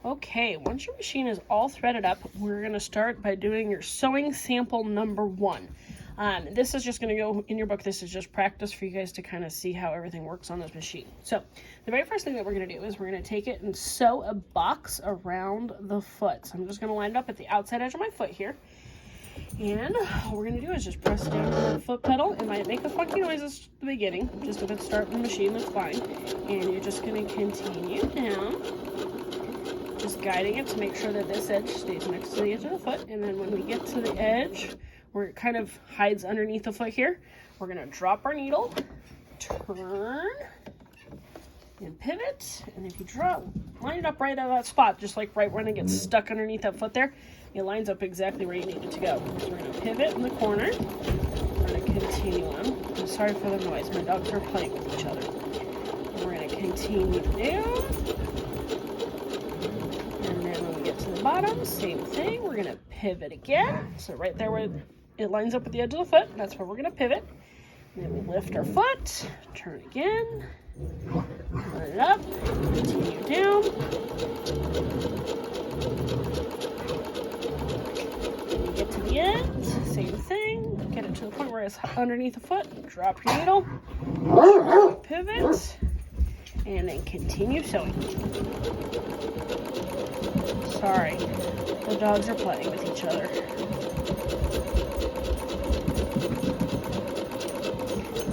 Okay, once your machine is all threaded up, we're going to start by doing your sewing sample number 1. This is just going to go in your book. This is just practice for you guys to kind of see how everything works on this machine. So the very first thing that we're going to do is we're going to take it and sew a box around the foot. So I'm just going to line it up at the outside edge of my foot here. And all we're going to do is just press down on the foot pedal. It might make a funky noise at the beginning, just if it's starting the machine, that's fine. And you're just going to continue down, just guiding it to make sure that this edge stays next to the edge of the foot. And then when we get to the edge, where it kind of hides underneath the foot here, we're going to drop our needle, turn, and pivot. And if you line it up right at that spot, just like right when it gets stuck underneath that foot there, it lines up exactly where you need it to go. So we're going to pivot in the corner. We're going to continue on. I'm sorry for the noise. My dogs are playing with each other. And we're going to continue down. And then when we get to the bottom, same thing. We're going to pivot again. So right there where it lines up with the edge of the foot, that's where we're going to pivot. And then we lift our foot, turn again, line it up, continue down. When you get to the end, same thing. Get it to the point where it's underneath the foot, drop your needle, pivot, and then continue sewing. Sorry, the dogs are playing with each other.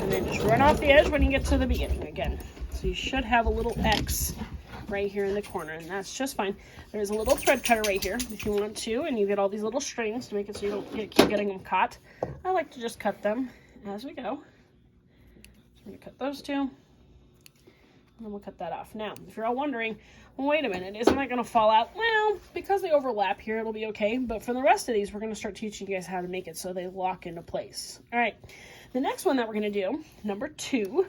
And then just run off the edge when you get to the beginning again. So you should have a little X right here in the corner, and that's just fine. There's a little thread cutter right here if you want to, and you get all these little strings to make it so you don't keep getting them caught. I like to just cut them as we go. So we're going to cut those two, and then we'll cut that off. Now, if you're all wondering, well, wait a minute, isn't that going to fall out? Well, because they overlap here, it'll be okay, but for the rest of these, we're going to start teaching you guys how to make it so they lock into place. All right, the next one that we're going to do, number 2,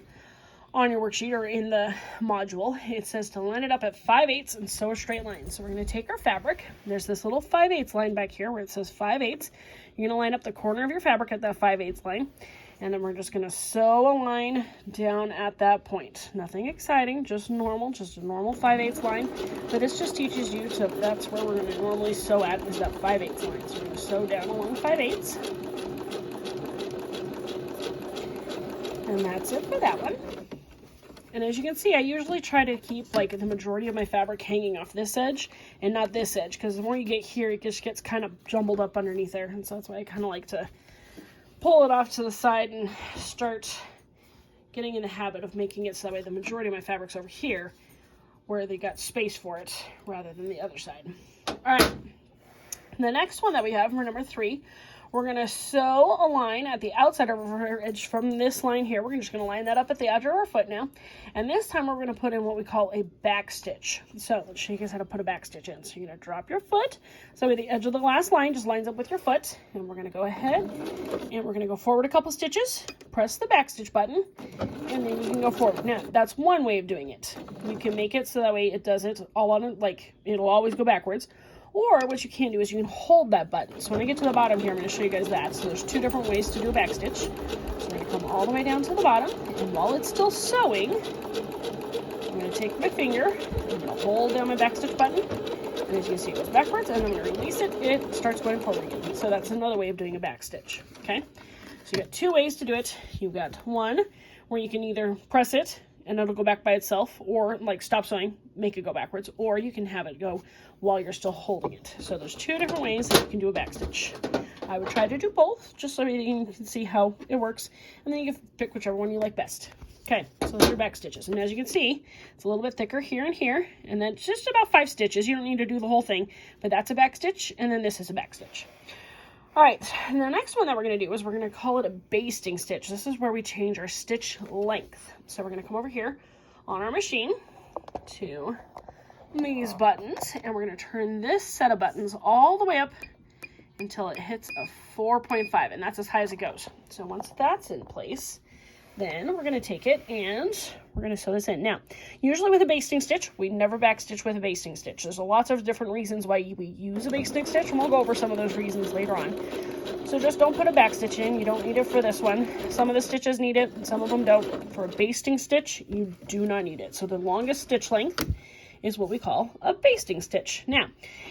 on your worksheet or in the module, it says to line it up at 5/8 and sew a straight line. So we're going to take our fabric. There's this little 5/8 line back here where it says 5/8. You're going to line up the corner of your fabric at that 5/8 line. And then we're just going to sew a line down at that point. Nothing exciting, just a normal 5/8 line. But this just teaches you to, that's where we're going to normally sew at, is that 5/8 line. So we're going to sew down along 5/8. And that's it for that one. And as you can see, I usually try to keep like the majority of my fabric hanging off this edge and not this edge, because the more you get here, it just gets kind of jumbled up underneath there. And so that's why I kind of like to pull it off to the side and start getting in the habit of making it so that way the majority of my fabric's over here where they got space for it rather than the other side. All right, the next one that we have for number 3, we're going to sew a line at the outside of our edge from this line here. We're just going to line that up at the edge of our foot now. And this time we're going to put in what we call a back stitch. So let's show you guys how to put a back stitch in. So you're going to drop your foot. So the edge of the last line just lines up with your foot. And we're going to go ahead and we're going to go forward a couple stitches, press the back stitch button, and then you can go forward. Now, that's one way of doing it. You can make it so that way it does it all on it, like it'll always go backwards. Or what you can do is you can hold that button. So when I get to the bottom here, I'm going to show you guys that. So there's 2 different ways to do a back stitch. So we're going to come all the way down to the bottom. And while it's still sewing, I'm going to take my finger, I'm going to hold down my back stitch button. And as you can see, it goes backwards. And then when I release it, it starts going forward again. So that's another way of doing a back stitch. Okay? So you got 2 ways to do it. You've got one where you can either press it and it'll go back by itself, or like stop sewing, make it go backwards, or you can have it go while you're still holding it. So there's 2 different ways that you can do a back stitch. I would try to do both, just so you can see how it works, and then you can pick whichever one you like best. Okay, so those are back stitches, and as you can see, it's a little bit thicker here and here, and then just about 5 stitches. You don't need to do the whole thing, but that's a back stitch, and then this is a back stitch. All right, and the next one that we're going to do is we're going to call it a basting stitch. This is where we change our stitch length. So we're going to come over here on our machine to these buttons, and we're going to turn this set of buttons all the way up until it hits a 4.5, and that's as high as it goes. So once that's in place, then we're going to take it and we're going to sew this in. Now, usually with a basting stitch, we never backstitch with a basting stitch. There's lots of different reasons why we use a basting stitch, and we'll go over some of those reasons later on. So just don't put a backstitch in. You don't need it for this one. Some of the stitches need it, and some of them don't. For a basting stitch, you do not need it. So the longest stitch length is what we call a basting stitch. Now,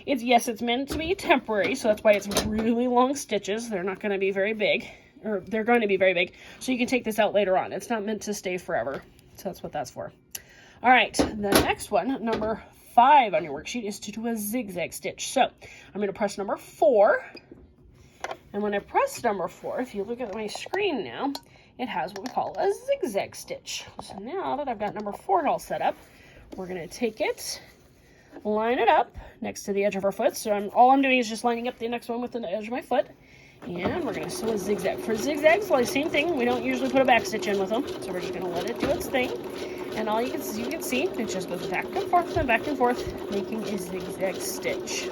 it's meant to be temporary, so that's why it's really long stitches. They're not going to be very big, or they're going to be very big, so you can take this out later on. It's not meant to stay forever, so that's what that's for. All right, the next one, number 5 on your worksheet, is to do a zigzag stitch. So I'm going to press number 4, and when I press number 4, if you look at my screen now, it has what we call a zigzag stitch. So now that I've got number 4 all set up, we're going to take it, line it up next to the edge of our foot. So all I'm doing is just lining up the next one with the edge of my foot. And we're going to sew a zigzag. For zigzags, well, the same thing. We don't usually put a back stitch in with them. So we're just going to let it do its thing. And all you can see, it just goes back and forth and back and forth, making a zigzag stitch.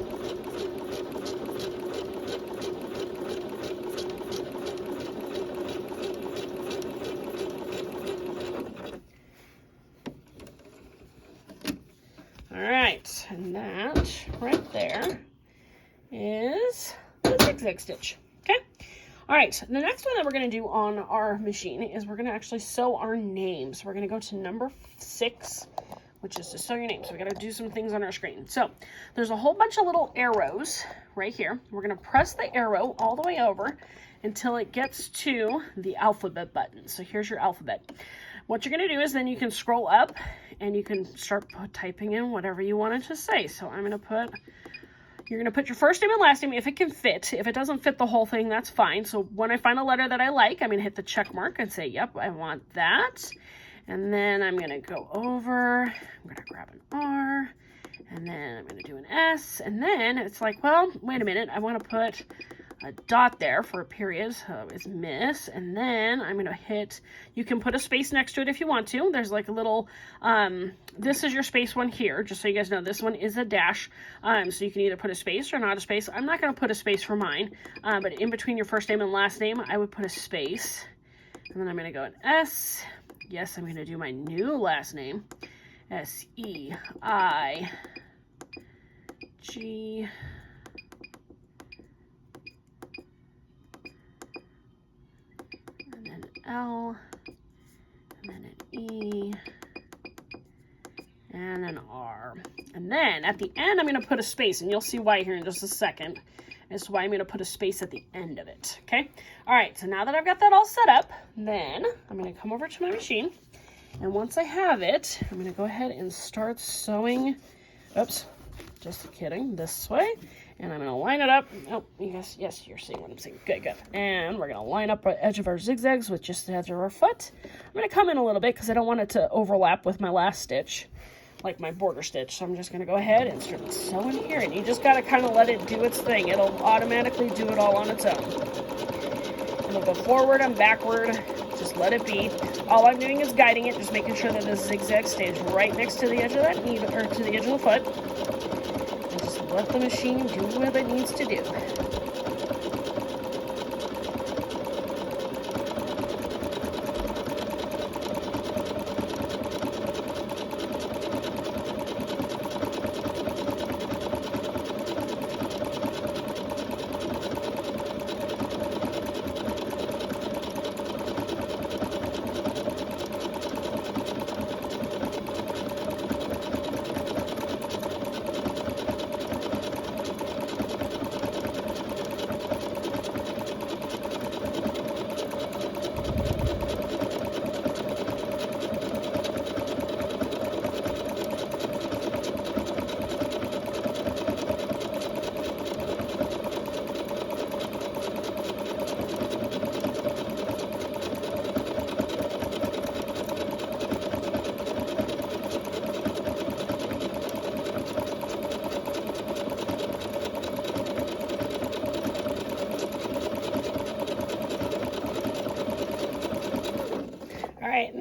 All right, and that right there is the zigzag stitch. Okay. All right, the next one that we're going to do on our machine is we're going to actually sew our names. We're going to go to number 6, which is to sew your name. So we got to do some things on our screen. So there's a whole bunch of little arrows right here. We're going to press the arrow all the way over until it gets to the alphabet button. So here's your alphabet. What you're going to do is then you can scroll up and you can start typing in whatever you wanted to say. So I'm going to put... You're going to put your first name and last name if it can fit. If it doesn't fit the whole thing, that's fine. So when I find a letter that I like, I'm going to hit the check mark and say, yep, I want that. And then I'm going to go over, I'm going to grab an R, and then I'm going to do an S. And then it's like, well, wait a minute, I want to put a dot there for a period, so it's miss. And then I'm going to hit, you can put a space next to it if you want to. There's like a little, this is your space one here, just so you guys know, this one is a dash. So you can either put a space or not a space. I'm not going to put a space for mine, but in between your first name and last name, I would put a space. And then I'm going to go an S. Yes, I'm going to do my new last name, S-E-I-G. L, and then an E, and an R. And then at the end, I'm going to put a space, and you'll see why here in just a second. That's why I'm going to put a space at the end of it, okay? All right, so now that I've got that all set up, then I'm going to come over to my machine, and once I have it, I'm going to go ahead and start sewing, oops, just kidding, this way. And I'm going to line it up. Oh, you guys, yes, you're seeing what I'm saying. Good, good. And we're going to line up the edge of our zigzags with just the edge of our foot. I'm going to come in a little bit because I don't want it to overlap with my last stitch, like my border stitch. So I'm just going to go ahead and start sewing here. And you just got to kind of let it do its thing. It'll automatically do it all on its own. It'll go forward and backward. Just let it be. All I'm doing is guiding it, just making sure that the zigzag stays right next to the edge of that needle, or to the edge of the foot. Let the machine do what it needs to do.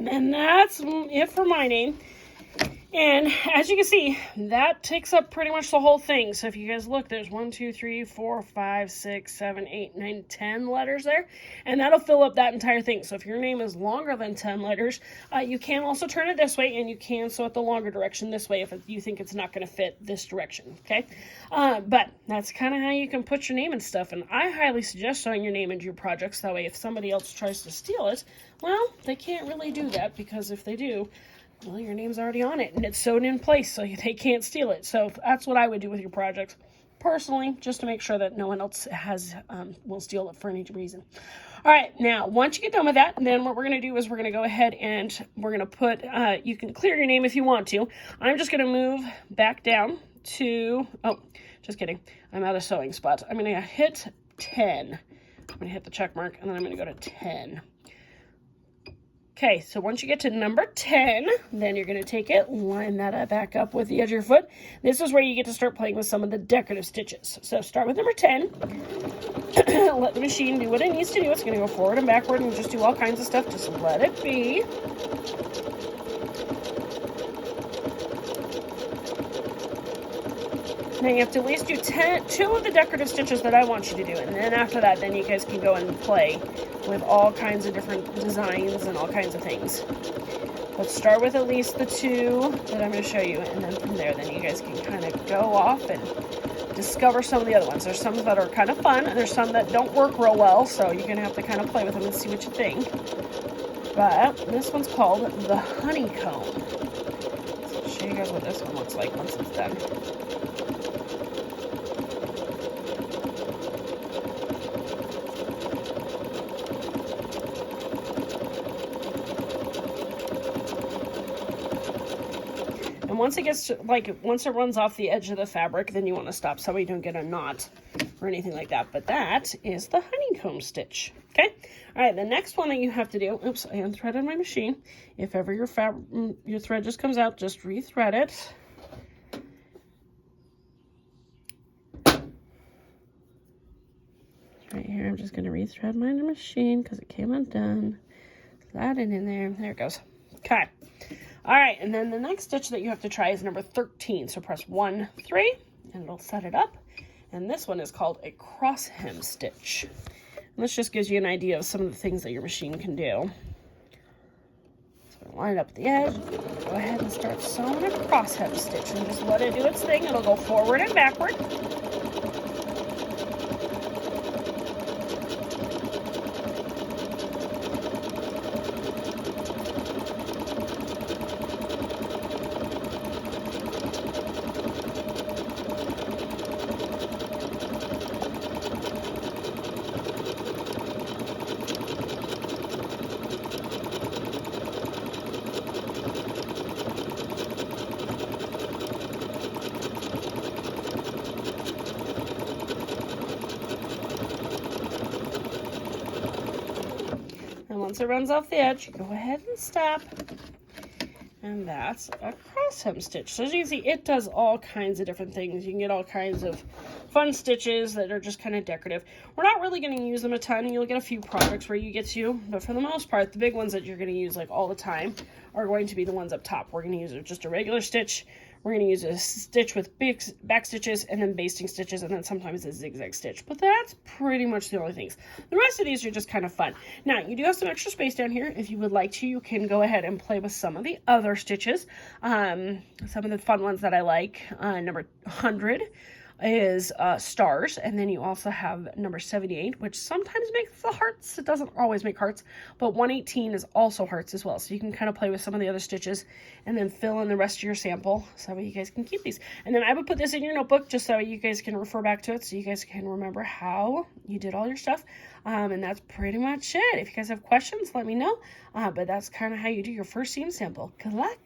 And that's it for my name. And as you can see, that takes up pretty much the whole thing. So if you guys look, there's 1, 2, 3, 4, 5, 6, 7, 8, 9, 10 letters there. And that'll fill up that entire thing. So if your name is longer than 10 letters, you can also turn it this way, and you can sew it the longer direction this way if you think it's not going to fit this direction, okay? But that's kind of how you can put your name and stuff. And I highly suggest sewing your name into your projects. That way if somebody else tries to steal it, well, they can't really do that, because if they do, Well, your name's already on it, and it's sewed in place, so they can't steal it. So that's what I would do with your projects, personally, just to make sure that no one else will steal it for any reason. All right, now, once you get done with that, then what we're going to do is we're going to go ahead and we're going to put, you can clear your name if you want to. I'm just going to move back down to, oh, just kidding. I'm out of sewing spots. I'm going to hit 10. I'm going to hit the check mark, and then I'm going to go to 10. Okay, so once you get to number 10, then you're going to take it, line that back up with the edge of your foot. This is where you get to start playing with some of the decorative stitches. So start with number 10. Let the machine do what it needs to do. It's going to go forward and backward and just do all kinds of stuff. Just let it be. Now you have to at least do 2 of the decorative stitches that I want you to do. And then after that, then you guys can go and play with all kinds of different designs and all kinds of things. Let's start with at least the 2 that I'm going to show you. And then from there, then you guys can kind of go off and discover some of the other ones. There's some that are kind of fun, and there's some that don't work real well, so you're going to have to kind of play with them and see what you think. But this one's called the honeycomb. So I'll show you guys what this one looks like once it's done. And once it gets to, once it runs off the edge of the fabric, then you want to stop so you don't get a knot or anything like that. But that is the honeycomb stitch. Okay. All right. The next one that you have to do, oops, I unthreaded my machine. If ever your thread just comes out, just rethread it. Right here, I'm just going to rethread my machine because it came undone. Slide it in there. There it goes. Okay. All right, and then the next stitch that you have to try is number 13. So press 1, 3, and it'll set it up. And this one is called a cross hem stitch. And this just gives you an idea of some of the things that your machine can do. So line up the edge, go ahead and start sewing a cross hem stitch, and just let it do its thing. It'll go forward and backward. And once it runs off the edge, go ahead and stop. And that's a cross hem stitch. So as you can see, it does all kinds of different things. You can get all kinds of fun stitches that are just kind of decorative. We're not really going to use them a ton. You'll get a few products where you get to, but for the most part, the big ones that you're going to use like all the time are going to be the ones up top. We're going to use just a regular stitch. We're going to use a stitch with big back stitches and then basting stitches and then sometimes a zigzag stitch. But that's pretty much the only things. The rest of these are just kind of fun. Now, you do have some extra space down here. If you would like to, you can go ahead and play with some of the other stitches. Some of the fun ones that I like, number 100 is stars, and then you also have number 78, which sometimes makes the hearts. It doesn't always make hearts, but 118 is also hearts as well. So you can kind of play with some of the other stitches and then fill in the rest of your sample so you guys can keep these. And then I would put this in your notebook just so you guys can refer back to it, so you guys can remember how you did all your stuff. And that's pretty much it. If you guys have questions, let me know. But that's kind of how you do your first seam sample. Good luck.